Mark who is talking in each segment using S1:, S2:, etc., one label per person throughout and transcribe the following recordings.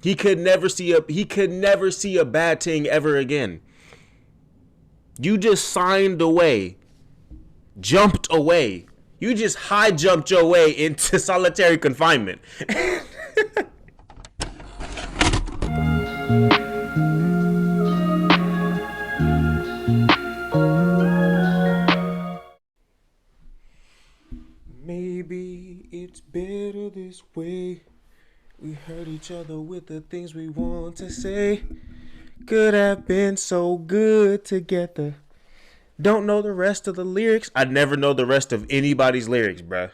S1: He could never see a bad thing ever again. You just signed away, jumped away. You just high jumped your way into solitary confinement. Maybe it's better this way. We hurt each other with the things we want to say. Could have been so good together. Don't know the rest of the lyrics. I never know the rest of anybody's lyrics, bruh.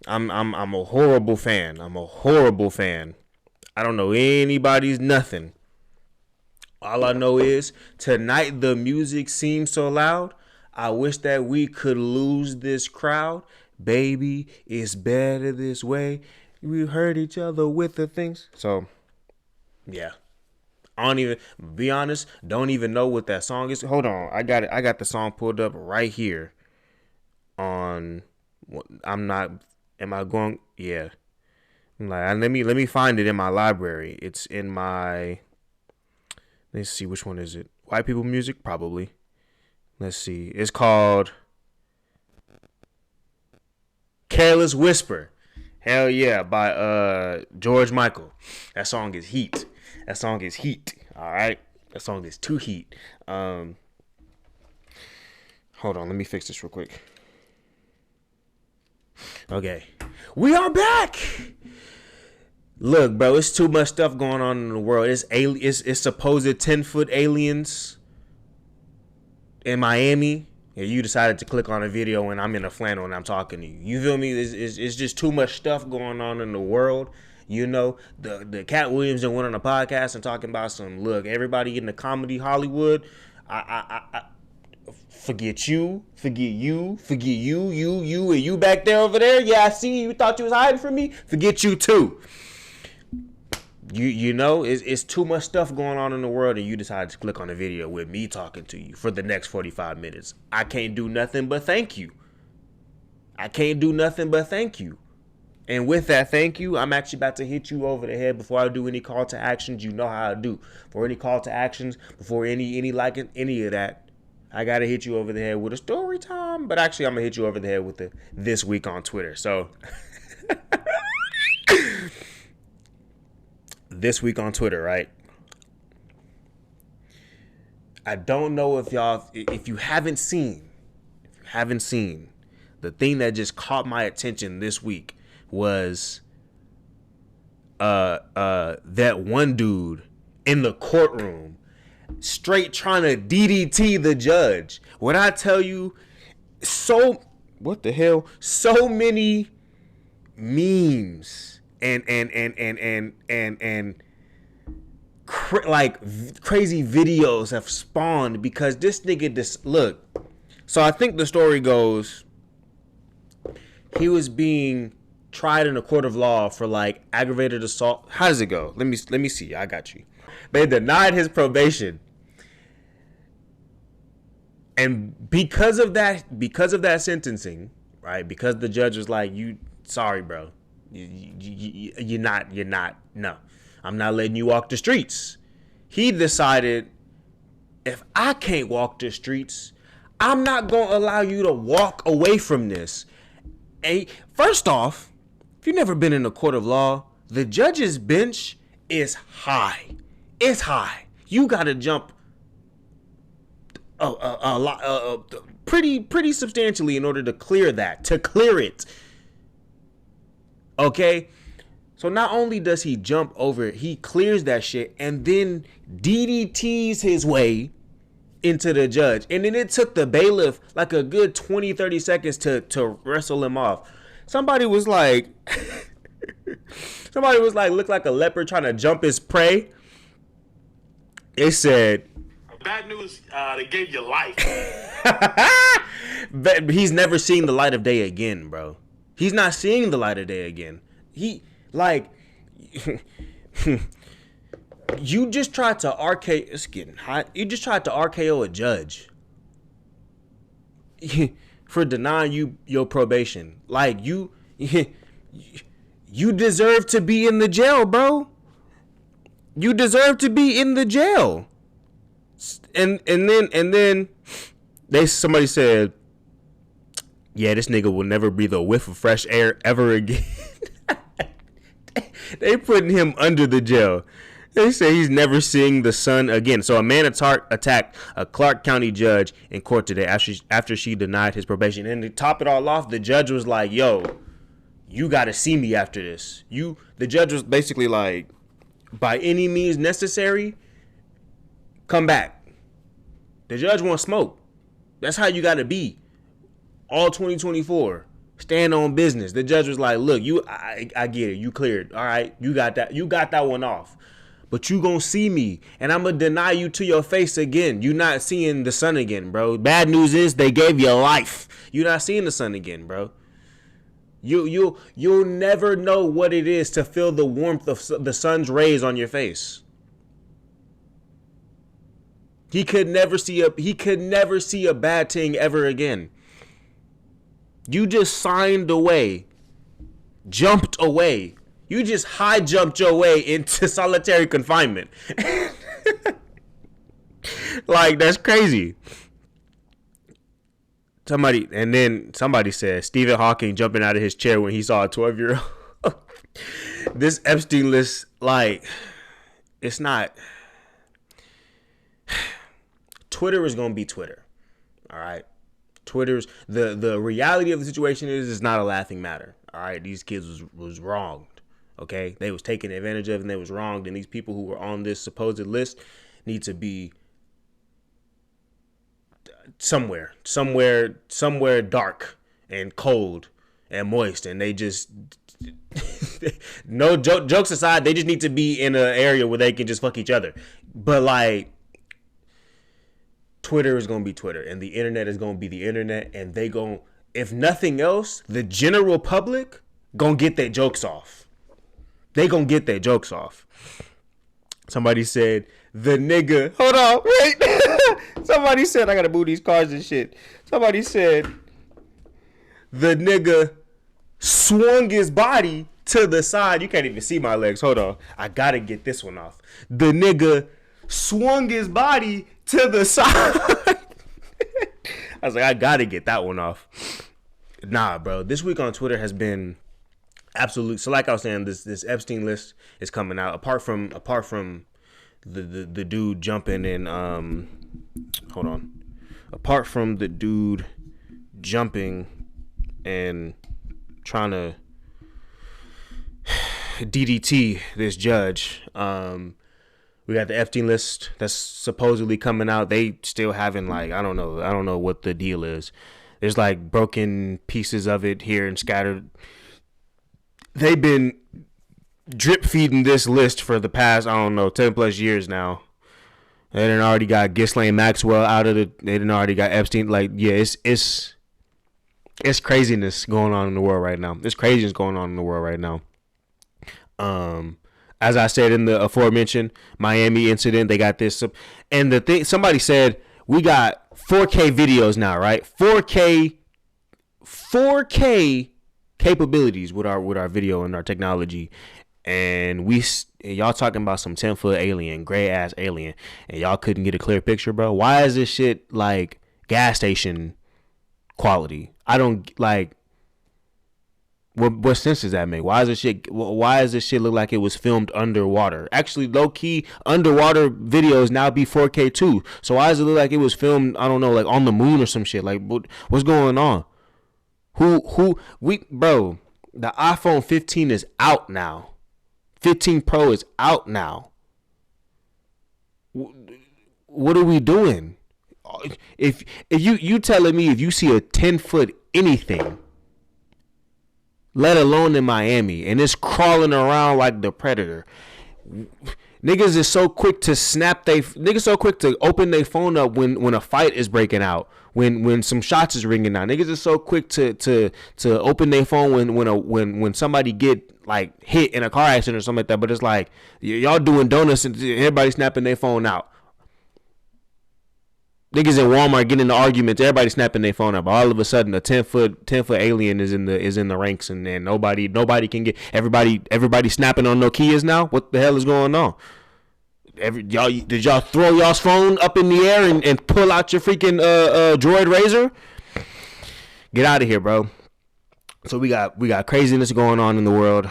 S1: I'm a horrible fan. I don't know anybody's nothing. All I know is tonight the music seems so loud. I wish that we could lose this crowd. Baby, it's better this way. We hurt each other with the things. So, yeah. I don't even, be honest, don't even know what that song is. Hold on. I got it. I got the song pulled up right here on, am I going? Yeah. Like, let me find it in my library. It's in my, let's see, which one is it? White people music? Probably. Let's see. It's called Careless Whisper. Hell yeah, by George Michael. That song is heat. All right. That song is too heat. Hold on, let me fix this real quick. Okay. We are back. Look, bro, it's too much stuff going on in the world. It's supposed 10-foot aliens in Miami. And you decided to click on a video and I'm in a flannel and I'm talking to you. You feel me? It's just too much stuff going on in the world. You know, the Cat Williams went on a podcast and talking about some, look, everybody in the comedy Hollywood, I forget you, and you back there over there. Yeah, I see you thought you was hiding from me. Forget you too. You know, it's too much stuff going on in the world and you decided to click on a video with me talking to you for the next 45 minutes. I can't do nothing but thank you. And with that, thank you. I'm actually about to hit you over the head before I do any call to actions. You know how I do. For any call to actions, before any liking, any of that, I got to hit you over the head with a story time. But actually, I'm going to hit you over the head with the this week on Twitter. So this week on Twitter, right? I don't know if you haven't seen, the thing that just caught my attention this week was that one dude in the courtroom straight trying to DDT the judge. When I tell you, what the hell? So many memes and crazy videos have spawned because this nigga look. So I think the story goes he was being tried in a court of law for like aggravated assault. How does it go? Let me see. I got you. They denied his probation. And because of that sentencing, right? Because the judge was like, sorry, bro. You're not, no. I'm not letting you walk the streets. He decided, if I can't walk the streets, I'm not going to allow you to walk away from this. And first off, if you've never been in a court of law, the judge's bench is high. It's high. You got to jump a lot, pretty substantially in order to clear it. Okay? So not only does he jump over it, he clears that shit and then DDTs his way into the judge. And then it took the bailiff like a good 20, 30 seconds to wrestle him off. Somebody was like, looked like a leopard trying to jump his prey. It said,
S2: bad news, they gave you life.
S1: But he's never seen the light of day again, bro. He's not seeing the light of day again. You just tried to RKO. It's getting hot. You just tried to RKO a judge for denying you your probation. Like you deserve to be in the jail, bro. You deserve to be in the jail. And then somebody said, yeah, this nigga will never breathe a whiff of fresh air ever again. They putting him under the jail. They say he's never seeing the sun again. So a man attacked a Clark County judge in court today after she denied his probation. And to top it all off, the judge was like, yo, you got to see me after this. The judge was basically like, by any means necessary, come back. The judge wants smoke. That's how you got to be. All 2024. Stand on business. The judge was like, look, I get it. You cleared. All right. You got that one off. But you gonna see me, and I'm gonna deny you to your face again. You not seeing the sun again, bro. Bad news is they gave you life. You not seeing the sun again, bro. You'll never know what it is to feel the warmth of the sun's rays on your face. He could never see a bad thing ever again. You just signed away, jumped away. You just high jumped your way into solitary confinement. Like, that's crazy. Somebody said Stephen Hawking jumping out of his chair when he saw a 12-year-old. This Epstein list, like, it's not. Twitter is gonna be Twitter. All right. Twitter's the reality of the situation is it's not a laughing matter. All right. These kids was wronged. Okay, they was taken advantage of and they was wronged, and these people who were on this supposed list need to be somewhere dark and cold and moist, and they just no jokes aside, they just need to be in an area where they can just fuck each other. But like, Twitter is gonna be Twitter, and the internet is gonna be the internet, and they gon', if nothing else, the general public gonna get their jokes off. They gonna get their jokes off. Somebody said, the nigga, hold on, wait. Somebody said, I gotta move these cars and shit. Somebody said, the nigga swung his body to the side. You can't even see my legs. Hold on. I gotta get this one off. The nigga swung his body to the side. I was like, I gotta get that one off. Nah, bro. This week on Twitter has been absolute. So like I was saying, this Epstein list is coming out. Apart from the dude jumping in, hold on. Apart from the dude jumping and trying to DDT this judge, we got the Epstein list that's supposedly coming out. They still haven't, like, I don't know what the deal is. There's like broken pieces of it here and scattered. They've been drip feeding this list for the past, 10 plus years now. They done already got Ghislaine Maxwell out of it. They done already got Epstein. Like, yeah, it's craziness going on in the world right now. There's craziness going on in the world right now. As I said in the aforementioned Miami incident, they got this. And the thing, somebody said, we got 4K videos now, right? 4K capabilities with our video and our technology, and y'all talking about some 10-foot alien, gray ass alien, and y'all couldn't get a clear picture, bro. Why is this shit like gas station quality? I don't like. What sense does that make? Why does this shit look like it was filmed underwater? Actually, low key, underwater videos now be 4K too. So why does it look like it was filmed, I don't know, like on the moon or some shit? Like, what's going on? Bro, the iPhone 15 is out now. 15 Pro is out now. What are we doing? If you telling me if you see a 10-foot anything, let alone in Miami, and it's crawling around like the Predator, niggas is so quick to niggas so quick to open their phone up when a fight is breaking out, when some shots is ringing out. Niggas is so quick to open their phone when somebody get like hit in a car accident or something like that. But it's like y'all doing donuts and everybody snapping their phone out. Niggas in Walmart getting into arguments, everybody snapping their phone up. All of a sudden, a 10-foot alien is in the ranks, and then nobody can get everybody snapping on Nokias now. What the hell is going on? Did y'all throw y'all's phone up in the air and pull out your freaking Droid Razor? Get out of here, bro. So we got craziness going on in the world.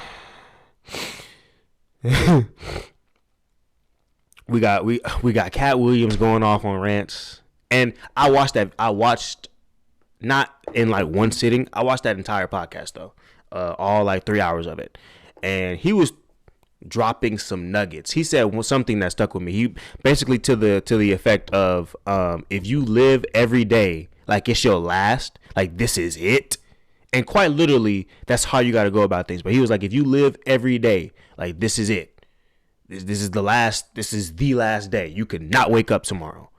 S1: we got Cat Williams going off on rants, and I watched not in like one sitting. I watched that entire podcast though, all like 3 hours of it, and he was dropping some nuggets. He said something that stuck with me. He basically to the effect of, if you live every day like it's your last, like this is it. And quite literally, that's how you got to go about things. But he was like, if you live every day like this is it, this is the last day. You could not wake up tomorrow.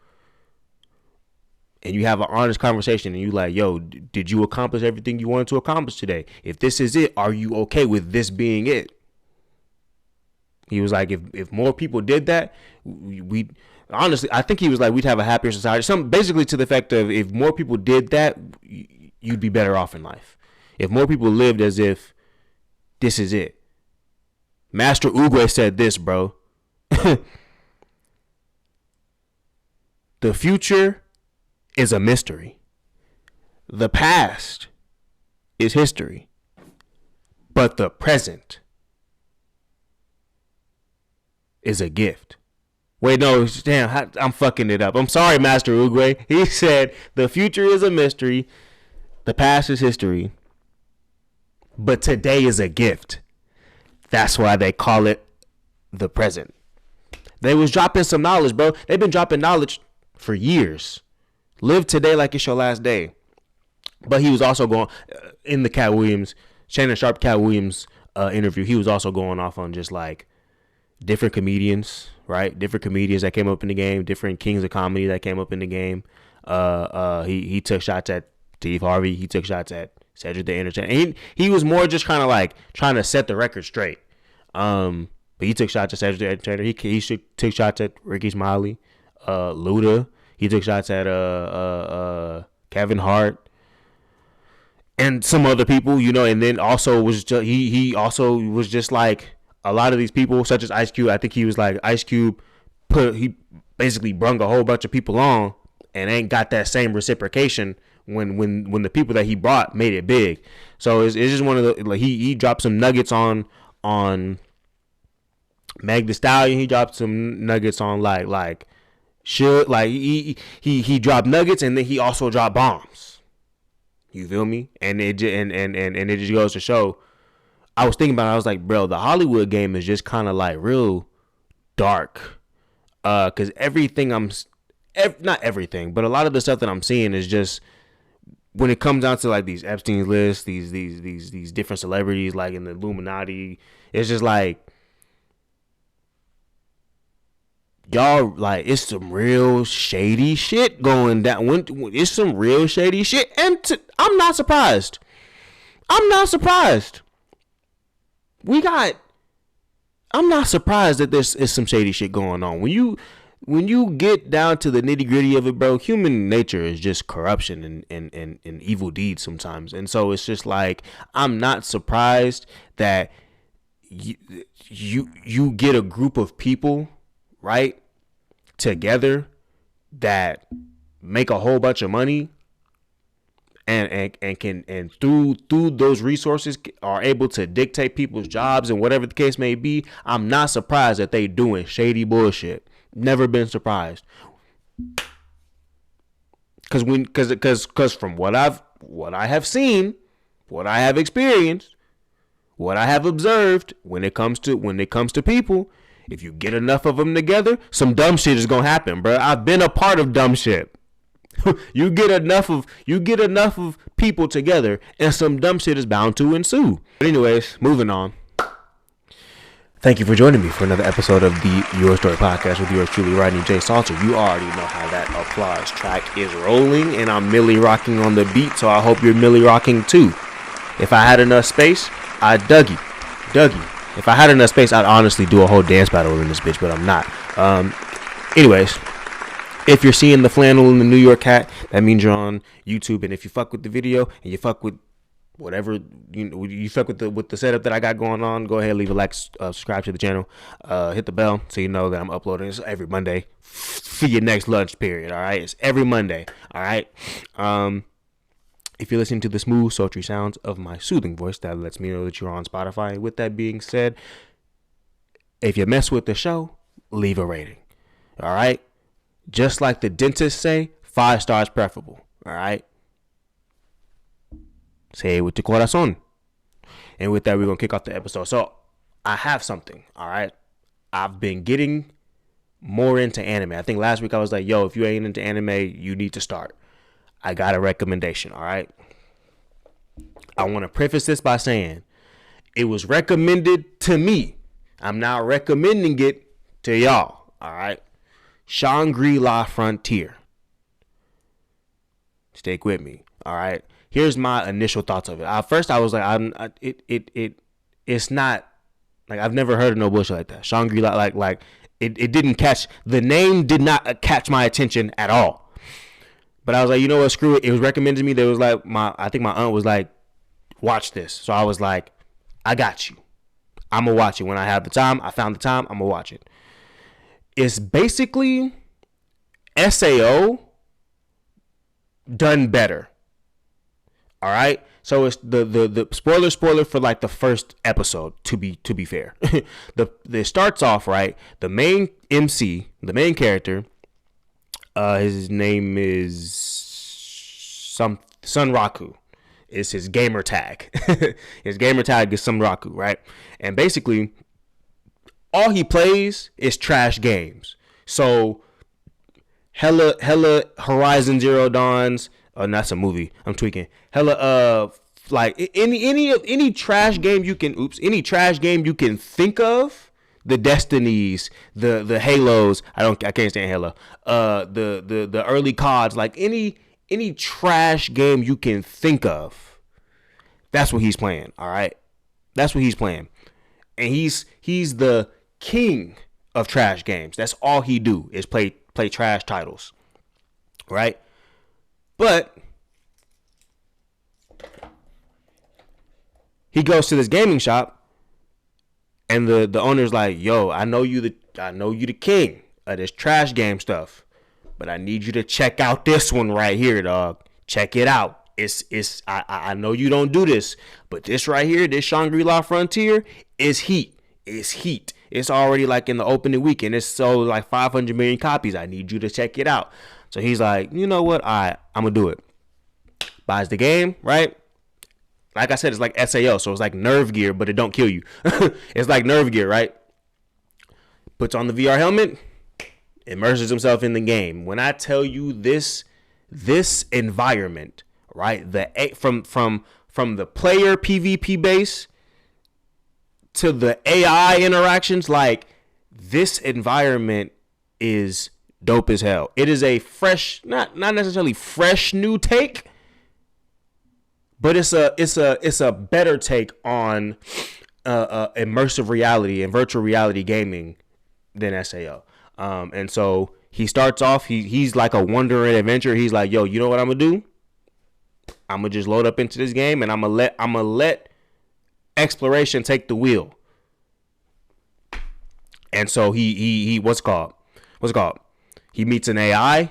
S1: And you have an honest conversation, and you like, yo, did you accomplish everything you wanted to accomplish today? If this is it, are you okay with this being it? He was like, if more people did that, we honestly, I think he was like, we'd have a happier society. Some basically to the effect of, if more people did that, you'd be better off in life. If more people lived as if this is it. Master Oogway said this, bro. The future is a mystery. The past is history. But the present is a gift. Wait, no, damn, I'm fucking it up. I'm sorry, Master Oogway. He said the future is a mystery, the past is history, but today is a gift. That's why they call it the present. They was dropping some knowledge, bro. They've been dropping knowledge for years. Live today like it's your last day. But he was also going, in the Shannon Sharp Cat Williams interview, he was also going off on just like different comedians, right? Different comedians that came up in the game, different kings of comedy that came up in the game. He took shots at Steve Harvey. He took shots at Cedric the Entertainer. And he was more just kind of like trying to set the record straight. But he took shots at Cedric the Entertainer. He took shots at Ricky Smiley, Luda. He took shots at Kevin Hart and some other people, you know. And then also was just, he also was just like, a lot of these people, such as Ice Cube, I think he was like, Ice Cube he basically brung a whole bunch of people on and ain't got that same reciprocation when the people that he brought made it big. So it's just one of the, like, he dropped some nuggets on Meg Thee Stallion. He dropped some nuggets on he dropped nuggets, and then he also dropped bombs. You feel me? And it just goes to show. I was thinking about it. I was like, bro, the Hollywood game is just kind of like real dark. Because everything not everything, but a lot of the stuff that I'm seeing is just, when it comes down to like these Epstein lists, these different celebrities like in the Illuminati, it's just like, y'all, like, it's some real shady shit going down. It's some real shady shit. And I'm not surprised. I'm not surprised that there's some shady shit going on. When you get down to the nitty gritty of it, bro, human nature is just corruption and evil deeds sometimes. And so it's just like, I'm not surprised that you get a group of people, right, together that make a whole bunch of money and through those resources are able to dictate people's jobs and whatever the case may be. I'm not surprised that they doing shady bullshit. Never been surprised. Cause from what I have seen, what I have experienced, what I have observed, when it comes to people, if you get enough of them together, some dumb shit is gonna happen, bro. I've been a part of dumb shit. You get enough of people together, and some dumb shit is bound to ensue. But anyways, moving on. Thank you for joining me for another episode of the Your Story podcast with yours truly, Rodney J. Salter. You already know how that applause track is rolling, and I'm milli rocking on the beat, so I hope you're milli rocking too. If I had enough space, I'd Dougie. If I had enough space, I'd honestly do a whole dance battle in this bitch, but I'm not. Anyways, if you're seeing the flannel in the New York hat, that means you're on YouTube. And if you fuck with the video and you fuck with whatever you fuck with the setup that I got going on, go ahead, leave a like, subscribe to the channel, hit the bell so you know that I'm uploading this every Monday for your next lunch period. All right, it's every Monday. All right. If you're listening to the smooth, sultry sounds of my soothing voice, that lets me know that you're on Spotify. With that being said, if you mess with the show, leave a rating. All right. Just like the dentists say, 5 stars preferable. All right. Say it with the corazón. And with that, we're going to kick off the episode. So I have something. All right. I've been getting more into anime. I think last week I was like, yo, if you ain't into anime, you need to start. I got a recommendation. All right. I want to preface this by saying it was recommended to me. I'm now recommending it to y'all. All right. Shangri-La Frontier. Stick with me. All right. Here's my initial thoughts of it. At first, I was like, it's not like I've never heard of no bullshit like that. Shangri-La, like it didn't catch, the name did not catch my attention at all. But I was like, you know what? Screw it. It was recommended to me. There was like I think my aunt was like, watch this. So I was like, I got you. I'm gonna watch it when I have the time. I found the time. I'm gonna watch it. It's basically SAO done better. All right. So it's the spoiler for like the first episode. To be fair, it starts off right. The main MC, the main character, his name is Sunraku. Is his gamer tag. His gamer tag is Sunraku, right? And basically, all he plays is trash games. So hella Horizon Zero Dawns. Oh, that's a movie. I'm tweaking. Hella like any trash game you can any trash game you can think of. The Destinies, the Halos. I can't stand Halo. The early CODs, like any trash game you can think of. That's what he's playing. All right. That's what he's playing. And he's the king of trash games. That's all he do is play trash titles. Right? But he goes to this gaming shop and the owner's like, "Yo, I know you the king of this trash game stuff, but I need you to check out this one right here, dog. Check it out. I know you don't do this, but this right here, this Shangri-La Frontier is heat. It's heat. It's already like in the opening weekend. It's sold like 500 million copies. I need you to check it out." So he's like, you know what? All right, I'm going to do it. Buys the game, right? Like I said, it's like SAO. So it's like Nerve Gear, but it don't kill you. It's like Nerve Gear, right? Puts on the VR helmet, immerses himself in the game. When I tell you this environment, right? From the player PvP base to the AI interactions, like this environment is dope as hell. It is a fresh, not necessarily fresh new take, but it's a better take on immersive reality and virtual reality gaming than SAO. And so he starts off. He's like a wonder and adventure. He's like, yo, you know what I'm gonna do? I'm gonna just load up into this game and I'm gonna let exploration take the wheel. And so he what's it called? He meets an AI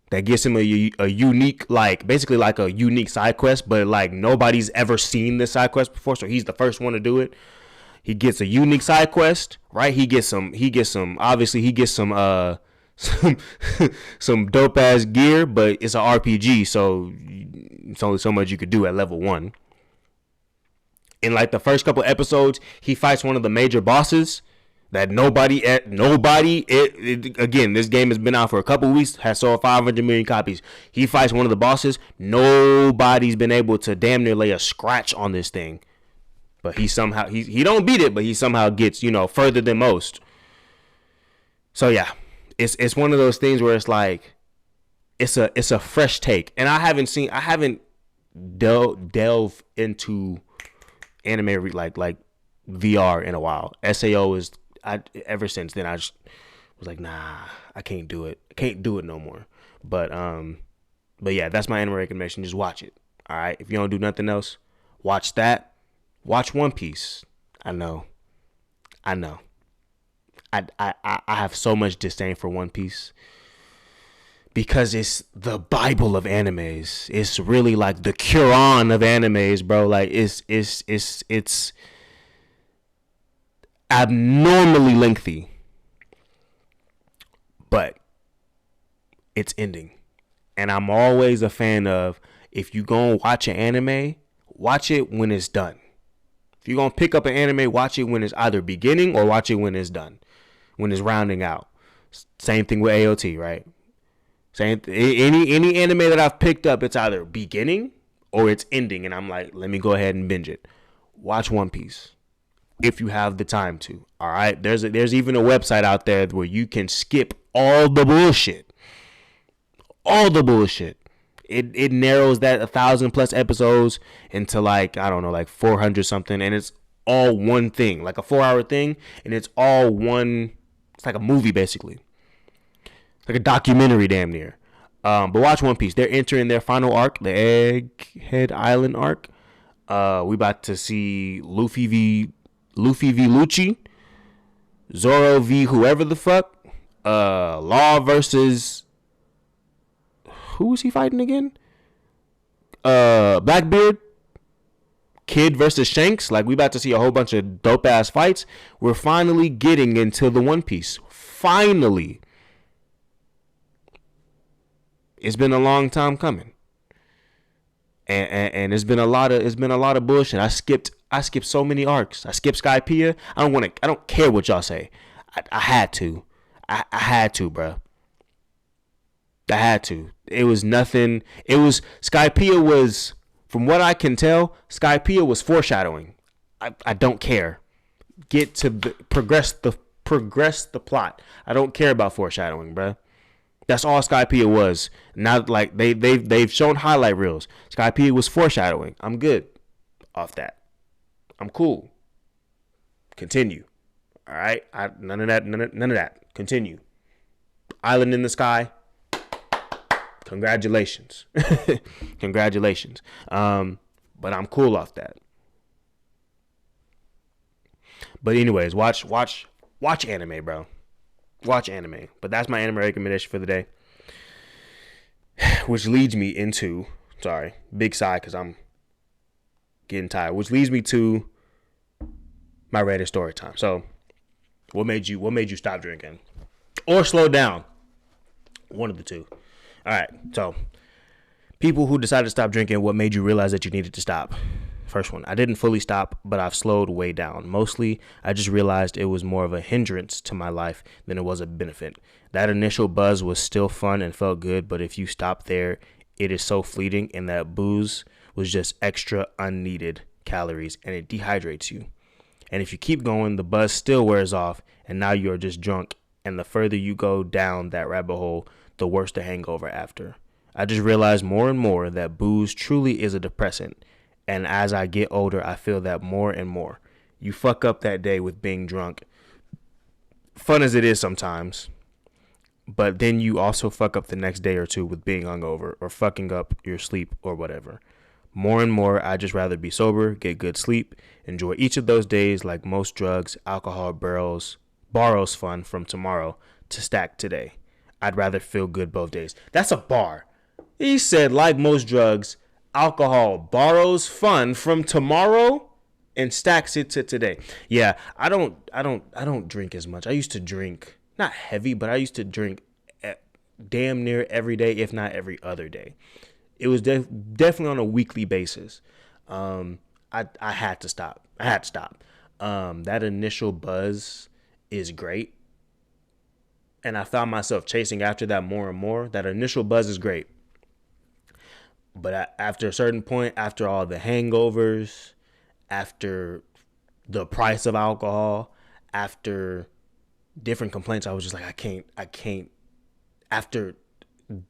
S1: that gives him a unique, like basically like a unique side quest, but like nobody's ever seen this side quest before, so he's the first one to do it. He gets a unique side quest, right? He gets some some dope ass gear, but it's an RPG, so it's only so much you could do at level 1. In like the first couple episodes, he fights one of the major bosses that again, this game has been out for a couple weeks, has sold 500 million copies. He fights one of the bosses. Nobody's been able to damn near lay a scratch on this thing. But he somehow, he don't beat it, but he somehow gets, further than most. So yeah, it's one of those things where it's like, it's a fresh take. And I haven't delved into anime like VR in a while. SAO is, ever since then I just was like, nah, I can't do it. I can't do it no more. But yeah, that's my anime recommendation. Just watch it. All right. If you don't do nothing else, Watch that. Watch One Piece. I know. I have so much disdain for One Piece because it's the Bible of animes. It's really like the Quran of animes, bro. Like it's abnormally lengthy, but it's ending. And I'm always a fan of, if you go and watch an anime, watch it when it's done. If you're going to pick up an anime, watch it when it's either beginning or watch it when it's done, when it's rounding out. Same thing with AOT, right? Any anime that I've picked up, it's either beginning or it's ending, and I'm like, let me go ahead and binge it. Watch One Piece if you have the time to. All right, there's even a website out there where you can skip all the bullshit. All the bullshit. It narrows that 1,000+ episodes into like, I don't know, like 400 something, and it's all one thing, like a 4-hour thing, and it's all one. It's like a movie basically, like a documentary, damn near. But watch One Piece. They're entering their final arc, the Egghead Island arc. We about to see Luffy v Lucci, Zoro v whoever the fuck, Law versus, who was he fighting again? Blackbeard, Kid versus Shanks. Like, we about to see a whole bunch of dope ass fights. We're finally getting into the One Piece. Finally. It's been a long time coming. And it's been a lot of bullshit. I skipped so many arcs. I skipped Skypiea. I don't care what y'all say. I had to. I had to, bro. I had to. It was nothing. Skypiea was, from what I can tell, Skypiea was foreshadowing. I don't care. Get to progress the plot. I don't care about foreshadowing, bro. That's all Skypiea was. Now, like, they've shown highlight reels. Skypiea was foreshadowing. I'm good off that. I'm cool. Continue. All right. None of that. Continue. Island in the sky. Congratulations. Congratulations. But I'm cool off that. But anyways, watch anime, bro. Watch anime. But that's my anime recommendation for the day. Which leads me into, sorry, big sigh because I'm getting tired. Which leads me to my Reddit story time. So, what made you stop drinking or slow down? One of the two. All right. So, people who decided to stop drinking, what made you realize that you needed to stop? First one, I didn't fully stop, but I've slowed way down. Mostly, I just realized it was more of a hindrance to my life than it was a benefit. That initial buzz was still fun and felt good, but if you stop there, it is so fleeting, and that booze was just extra unneeded calories, and it dehydrates you. And if you keep going, the buzz still wears off, and now you are just drunk, and the further you go down that rabbit hole, the worse the hangover after. I just realized more and more that booze truly is a depressant. And as I get older, I feel that more and more. You fuck up that day with being drunk. Fun as it is sometimes. But then you also fuck up the next day or two with being hungover or fucking up your sleep or whatever. More and more, I just rather be sober, get good sleep, enjoy each of those days like most drugs, alcohol borrows fun from tomorrow to stack today. I'd rather feel good both days. That's a bar. He said, like most drugs, alcohol borrows fun from tomorrow and stacks it to today. Yeah, I don't drink as much. I used to drink, not heavy, but I used to drink damn near every day, if not every other day. It was definitely on a weekly basis. I had to stop. That initial buzz is great. And I found myself chasing after that more and more. That initial buzz is great. But after a certain point, after all the hangovers, after the price of alcohol, after different complaints, I was just like, I can't. After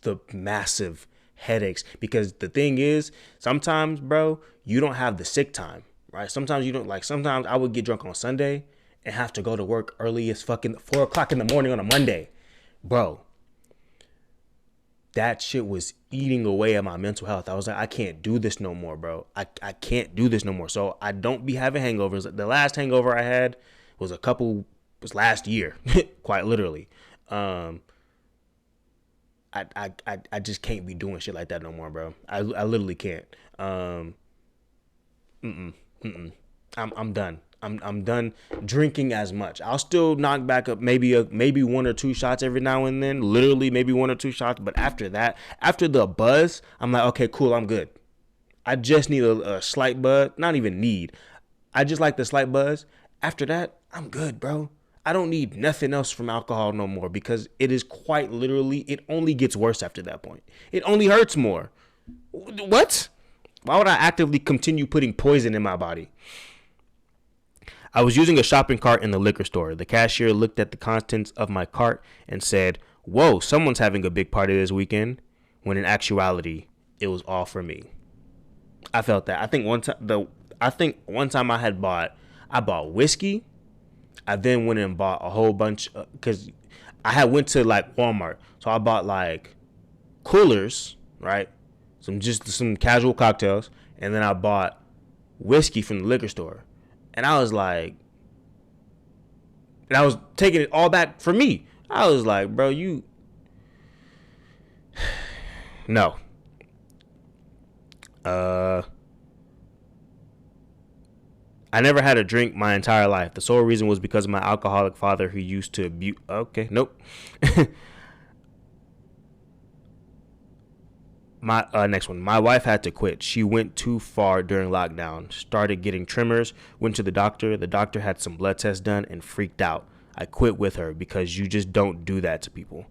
S1: the massive headaches, because the thing is, sometimes, bro, you don't have the sick time, right? Sometimes you don't, like, sometimes I would get drunk on Sunday and have to go to work early as fucking 4 o'clock in the morning on a Monday, bro. that shit was eating away at my mental health. I was like, I can't do this no more, bro. I can't do this no more. So I don't be having hangovers. The last hangover I had was last year, quite literally. I just can't be doing shit like that no more, bro. I literally can't. I'm done. I'm done drinking as much. I'll still knock back up maybe one or two shots every now and then. Literally maybe one or two shots. But after that, after the buzz, I'm like, okay, cool, I'm good. I just need a slight buzz. Not even need. I just like the slight buzz. After that, I'm good, bro. I don't need nothing else from alcohol no more because it is quite literally, it only gets worse after that point. It only hurts more. What? Why would I actively continue putting poison in my body? I was using a shopping cart in the liquor store. The cashier looked at the contents of my cart and said, "Whoa, someone's having a big party this weekend," when in actuality, it was all for me. I felt that. I think one time I bought whiskey. I then went and bought a whole bunch because I had went to like Walmart. So I bought like coolers, right? Some casual cocktails, and then I bought whiskey from the liquor store. And I was like, and I was taking it all back for me. I was like, bro, no. I never had a drink my entire life. The sole reason was because of my alcoholic father who used to abuse. Okay, nope. My next one. My wife had to quit. She went too far during lockdown. Started getting tremors. Went to the doctor. The doctor had some blood tests done and freaked out. I quit with her because you just don't do that to people.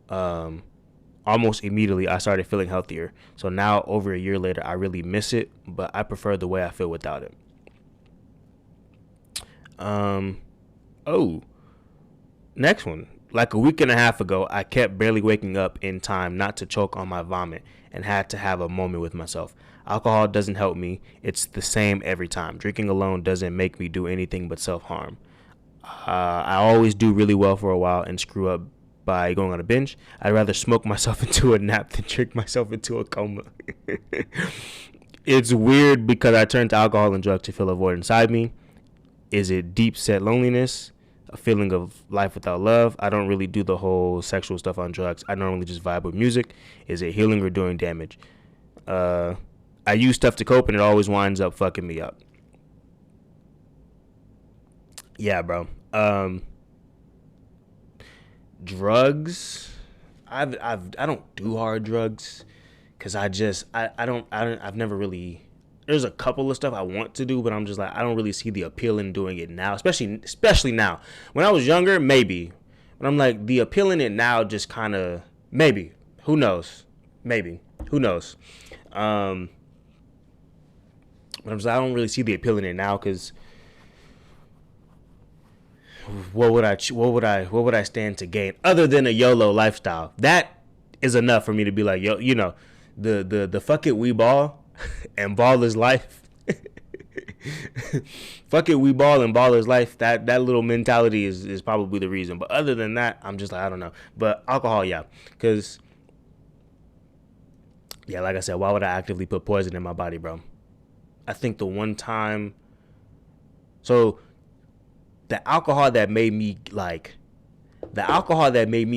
S1: Almost immediately, I started feeling healthier. So now, over a year later, I really miss it, but I prefer the way I feel without it. Next one. Like a week and a half ago, I kept barely waking up in time not to choke on my vomit and had to have a moment with myself. Alcohol doesn't help me. It's the same every time. Drinking alone doesn't make me do anything but self-harm. I always do really well for a while and screw up by going on a binge. I'd rather smoke myself into a nap than drink myself into a coma. It's weird because I turn to alcohol and drugs to fill a void inside me. Is it deep set loneliness? A feeling of life without love? I don't really do the whole sexual stuff on drugs. I normally just vibe with music. Is it healing or doing damage? I use stuff to cope and it always winds up fucking me up. Yeah, bro. Drugs. I don't do hard drugs because I've never really. There's a couple of stuff I want to do, but I'm just like, I don't really see the appeal in doing it now, especially now. When I was younger, maybe, but I'm like, the appeal in it now just kind of maybe. Who knows? Maybe. Who knows? But I'm just like, I don't really see the appeal in it now because what would I stand to gain other than a YOLO lifestyle? That is enough for me to be like, yo, the fuck it, we ball. And ball is life. Fuck it, we ball and ball is life. That little mentality is probably the reason. But other than that, I'm just like, I don't know. But alcohol, yeah. Because, yeah, like I said, why would I actively put poison in my body, bro? I think the one time. So, the alcohol that made me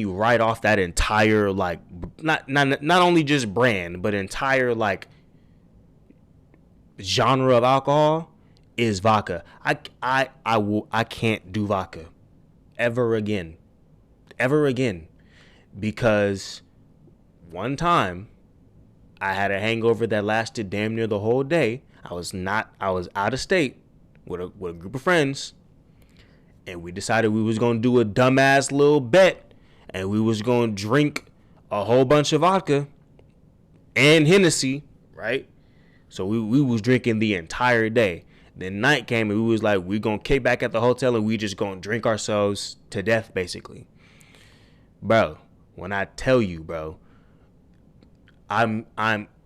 S1: write off that entire, like, not only just brand, but entire, like, genre of alcohol is vodka. I can't do vodka ever again because one time I had a hangover that lasted damn near the whole day. I was out of state with a group of friends, and we decided we was gonna do a dumbass little bet, and we was gonna drink a whole bunch of vodka and Hennessy, right? So we was drinking the entire day. Then night came and we was like, we gonna kick back at the hotel and we just gonna drink ourselves to death, basically. Bro, when I tell you, bro, I'm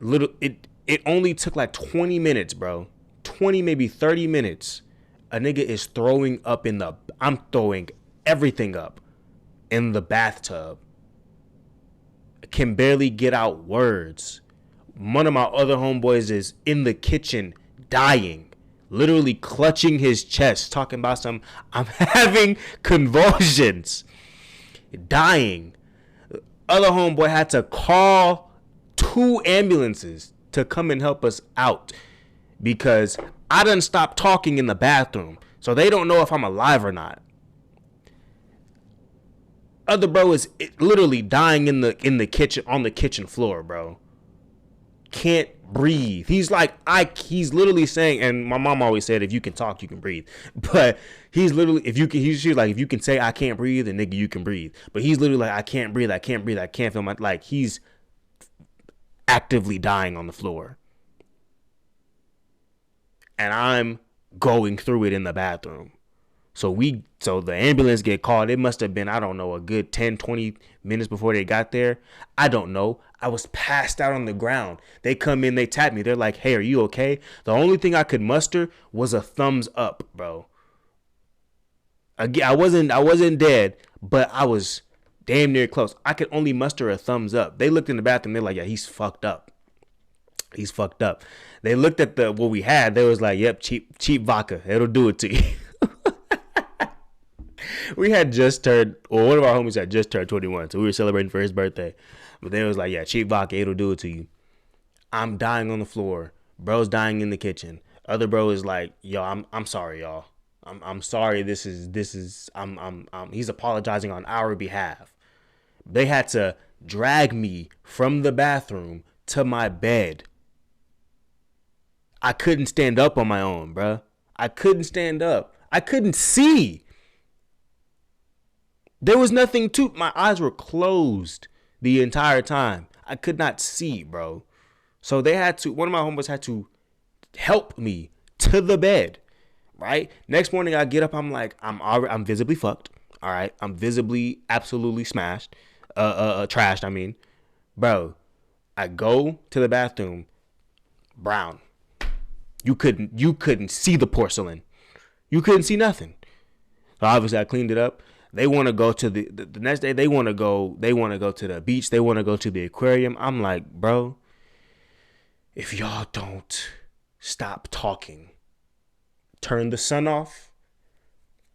S1: little. It only took like 20 minutes, bro. 20, maybe 30 minutes. A nigga is throwing up I'm throwing everything up in the bathtub. can barely get out words. One of my other homeboys is in the kitchen dying, literally clutching his chest, talking about I'm having convulsions, dying. Other homeboy had to call 2 ambulances to come and help us out because I done stopped talking in the bathroom, so they don't know if I'm alive or not. Other bro is literally dying in the kitchen, on the kitchen floor, bro. Can't breathe. He's he's literally saying, and my mom always said, if you can talk, you can breathe. But he's literally, she's like, if you can say I can't breathe, then nigga, you can breathe. But he's literally like, I can't breathe, I can't breathe, I can't feel my, like, he's actively dying on the floor. And I'm going through it in the bathroom. So the ambulance get called. It must have been, I don't know, a good 10, 20 minutes before they got there. I don't know. I was passed out on the ground. They come in, they tap me. They're like, hey, are you okay? The only thing I could muster was a thumbs up, bro. Again, I wasn't dead, but I was damn near close. I could only muster a thumbs up. They looked in the bathroom. They're like, yeah, he's fucked up. He's fucked up. They looked at what we had. They was like, yep, cheap vodka. It'll do it to you. We had just turned, or one of our homies had just turned 21, so we were celebrating for his birthday. But they was like, yeah, cheap vodka, it'll do it to you. I'm dying on the floor. Bro's dying in the kitchen. Other bro is like, yo, I'm sorry, y'all. I'm sorry. He's apologizing on our behalf. They had to drag me from the bathroom to my bed. I couldn't stand up on my own, bruh. I couldn't stand up. I couldn't see. There was nothing to, my eyes were closed the entire time. I could not see, bro. So one of my homeboys had to help me to the bed, right? Next morning I get up, I'm like, I'm visibly fucked. All right. I'm visibly absolutely smashed, trashed. I mean, bro, I go to the bathroom, brown. You couldn't see the porcelain. You couldn't see nothing. So obviously I cleaned it up. They want to go to the next day. They want to go to the beach. They want to go to the aquarium. I'm like, bro, if y'all don't stop talking, turn the sun off.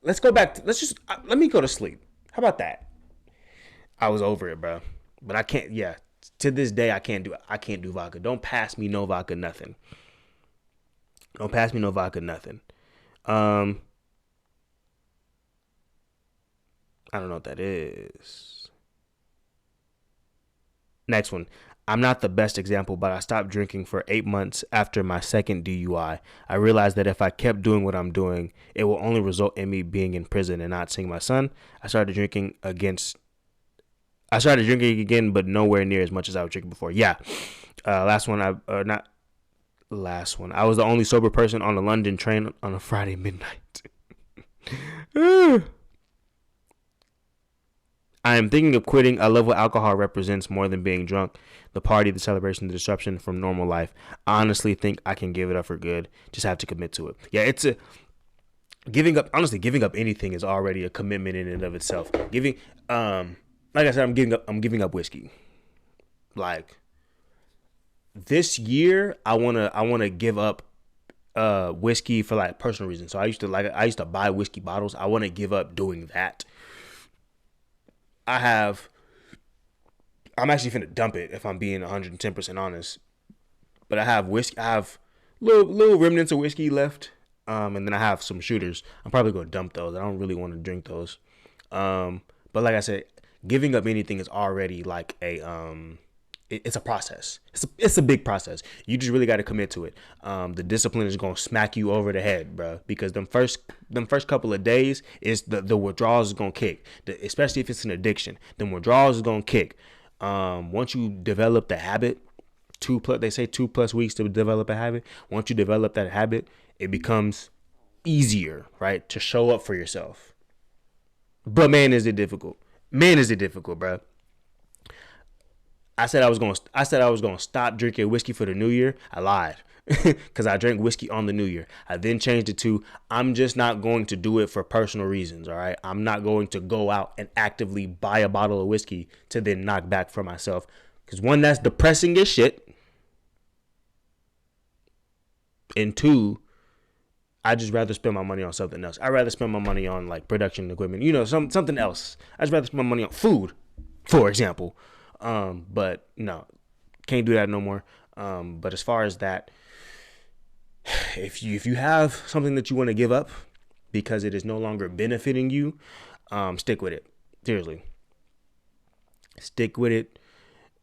S1: Let's go back. Let me go to sleep. How about that? I was over it, bro. But I can't. Yeah, to this day, I can't do vodka. Don't pass me no vodka, nothing. Don't pass me no vodka, nothing. I don't know what that is. Next one. I'm not the best example, but I stopped drinking for 8 months after my second DUI. I realized that if I kept doing what I'm doing, it will only result in me being in prison and not seeing my son. I started drinking again, but nowhere near as much as I was drinking before. Yeah. Last one. I was the only sober person on the London train on a Friday midnight. I am thinking of quitting. I love what alcohol represents more than being drunk. The party, the celebration, the disruption from normal life. I honestly think I can give it up for good. Just have to commit to it. Yeah, giving up anything is already a commitment in and of itself. Like I said, I'm giving up whiskey. Like this year, I wanna give up whiskey for like personal reasons. So I used to buy whiskey bottles. I want to give up doing that. I'm actually finna dump it if I'm being 110% honest. But I have whiskey. I have little remnants of whiskey left. And then I have some shooters. I'm probably gonna dump those. I don't really want to drink those. But like I said, giving up anything is already like it's a process. It's a big process. You just really got to commit to it. The discipline is gonna smack you over the head, bro. Because them first couple of days is the withdrawals is gonna kick. Especially if it's an addiction, them withdrawals is gonna kick. Once you develop the habit, they say 2+ weeks to develop a habit. Once you develop that habit, it becomes easier, right, to show up for yourself. But man, is it difficult. Man, is it difficult, bro. I said I was gonna stop drinking whiskey for the new year. I lied. Because I drank whiskey on the new year. I then changed it to I'm just not going to do it for personal reasons. All right. I'm not going to go out and actively buy a bottle of whiskey to then knock back for myself. Because one, that's depressing as shit. And two, I just rather spend my money on something else. I'd rather spend my money on like production equipment, something else. I'd rather spend my money on food, for example. But no, can't do that no more. But as far as that, if you have something that you want to give up because it is no longer benefiting you, stick with it. Seriously, stick with it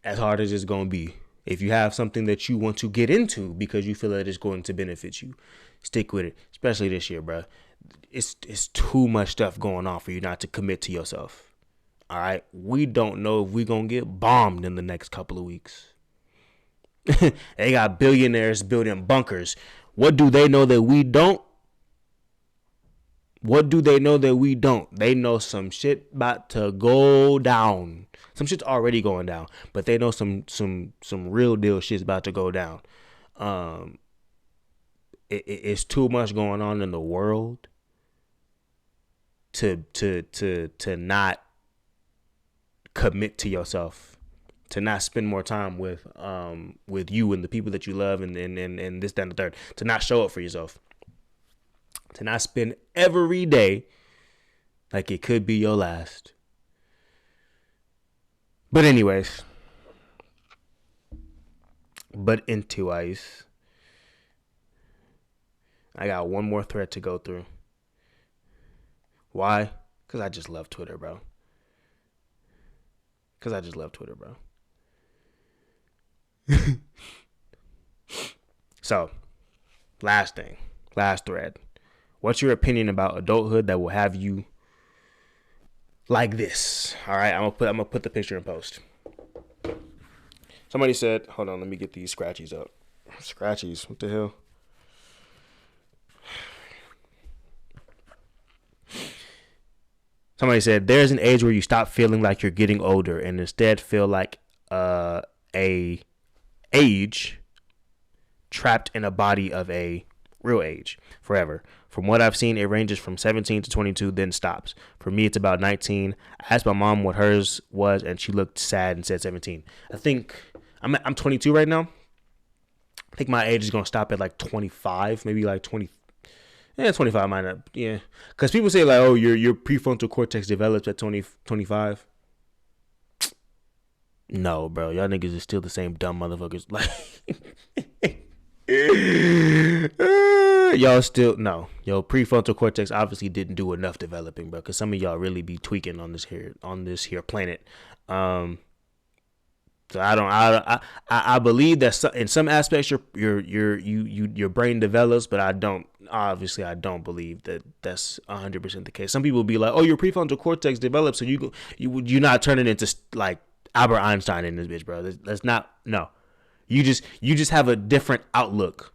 S1: as hard as it's gonna be. If you have something that you want to get into because you feel that it's going to benefit you, stick with it. Especially this year, bro. It's too much stuff going on for you not to commit to yourself. All right, we don't know if we're gonna get bombed in the next couple of weeks. They got billionaires building bunkers. What do they know that we don't? What do they know that we don't? They know some shit about to go down. Some shit's already going down, but they know some real deal shit's about to go down. It's too much going on in the world to not commit to yourself, to not spend more time with you and the people that you love and this, that, and the third, to not show up for yourself, to not spend every day like it could be your last. But anyways, into ice. I got one more thread to go through. Why? Because I just love Twitter, bro. So, last thread. What's your opinion about adulthood that will have you like this? All right, I'm gonna put the picture in post. Somebody said, hold on, let me get these scratchies up. Scratchies, what the hell? Somebody said, there's an age where you stop feeling like you're getting older and instead feel like a age trapped in a body of a real age forever. From what I've seen, it ranges from 17 to 22, then stops. For me, it's about 19. I asked my mom what hers was, and she looked sad and said 17. I think I'm 22 right now. I think my age is going to stop at like 25, maybe like 20. Yeah, 25 might not. Yeah. Because people say like, oh, your prefrontal cortex develops at 25. No, bro. Y'all niggas is still the same dumb motherfuckers. Like, y'all still, no. Yo, prefrontal cortex obviously didn't do enough developing, bro. Because some of y'all really be tweaking on this here planet. So I believe that in some aspects your brain develops, but I don't believe that that's 100% the case. Some people be like, oh, your prefrontal cortex develops, so you're not turning into like Albert Einstein in this bitch, bro. That's not, no. You just have a different outlook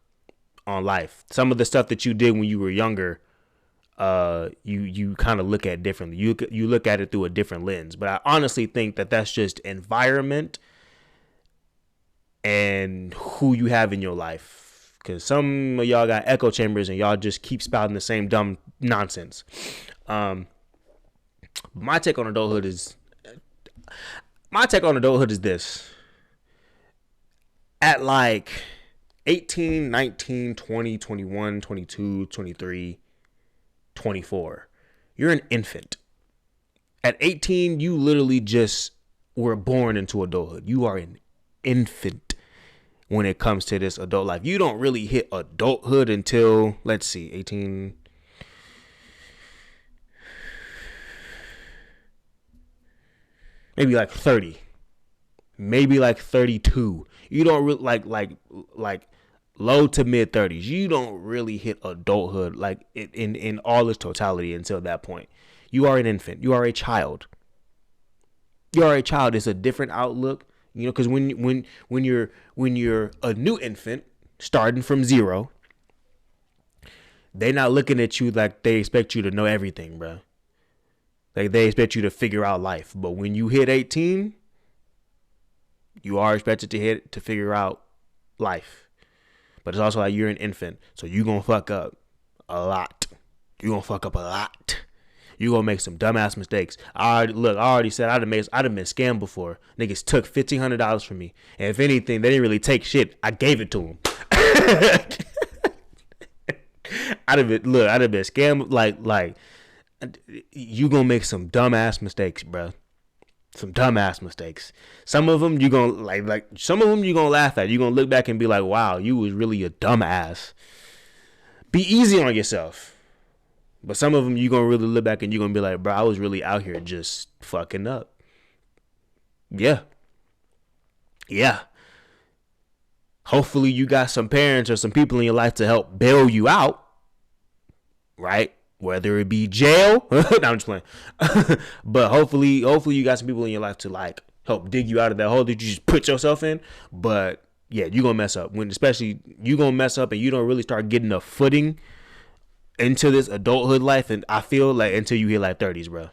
S1: on life. Some of the stuff that you did when you were younger, you kind of look at differently. You look at it through a different lens. But I honestly think that that's just environment and who you have in your life. Because some of y'all got echo chambers and y'all just keep spouting the same dumb nonsense. My take on adulthood is this. At like 18, 19, 20, 21, 22, 23, 24, you're an infant. At 18, you literally just were born into adulthood. You are an infant when it comes to this adult life. You don't really hit adulthood until, let's see, 18. Maybe like 30. Maybe like 32. You don't really like low to mid 30s. You don't really hit adulthood like in all its totality until that point. You are an infant. You are a child. It's a different outlook, because when you're a new infant starting from zero, they're not looking at you like they expect you to know everything, bro. Like they expect you to figure out life. But when you hit 18, You are expected to figure out life. But it's also like you're an infant. So you gonna fuck up a lot. You gonna fuck up a lot. You gonna make some dumbass mistakes. I already said I'd have been scammed been. Niggas took $1,500 from me. And if anything, they didn't really take shit. I gave it to them. I'd have been scammed. Like you gonna make some dumbass mistakes, bro. Some dumbass mistakes. Some of them you gonna some of them you gonna laugh at. You gonna look back and be like, wow, you was really a dumbass. Be easy on yourself. But some of them you gonna really look back and you gonna be like, bro, I was really out here just fucking up. Yeah. Hopefully you got some parents or some people in your life to help bail you out. Right? Whether it be jail. No, I'm just playing. But hopefully you got some people in your life to like help dig you out of that hole that you just put yourself in. But yeah, you gonna mess up. Especially you gonna mess up and you don't really start getting a footing into this adulthood life, and I feel like until you hit like 30s, bro.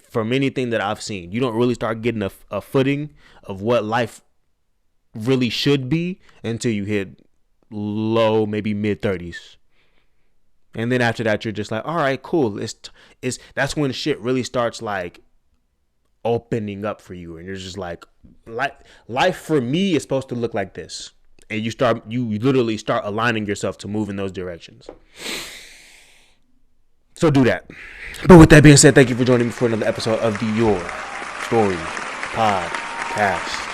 S1: From anything that I've seen, you don't really start getting a footing of what life really should be until you hit low, maybe mid 30s. And then after that, you're just like, all right, cool. That's when shit really starts like opening up for you, and you're just like life for me is supposed to look like this. And you literally start aligning yourself to move in those directions. So do that. But with that being said, thank you for joining me for another episode of the Your Story podcast.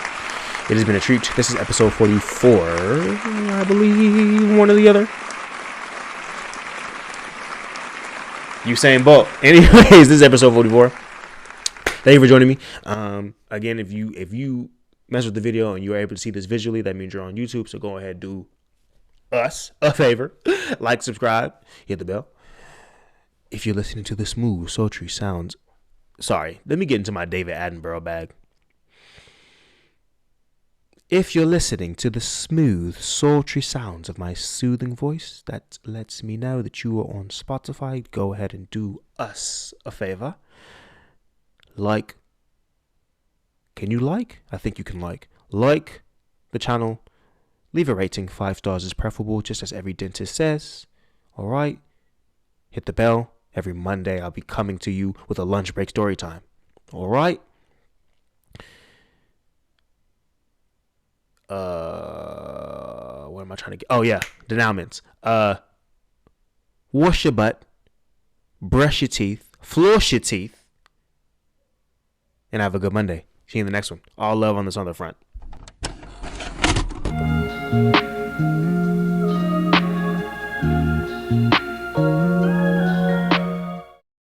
S1: It has been a treat. This is episode 44, I believe, one or the other. Usain Bolt. Anyways, this is episode 44. Thank you for joining me. Again, if you mess with the video and you're able to see this visually, that means you're on YouTube. So go ahead, do us a favor. Like, subscribe, hit the bell. If you're listening to the smooth, sultry sounds. Sorry, let me get into my David Attenborough bag. If you're listening to the smooth, sultry sounds of my soothing voice, that lets me know that you are on Spotify. Go ahead and do us a favor. Like. Can you like? I think you can like. Like the channel. Leave a rating. 5 stars is preferable, just as every dentist says. All right. Hit the bell. Every Monday, I'll be coming to you with a lunch break story time. All right. What am I trying to get? Oh, yeah. Denouements. Wash your butt. Brush your teeth. Floss your teeth. And have a good Monday. See you in the next one. All love on this other front.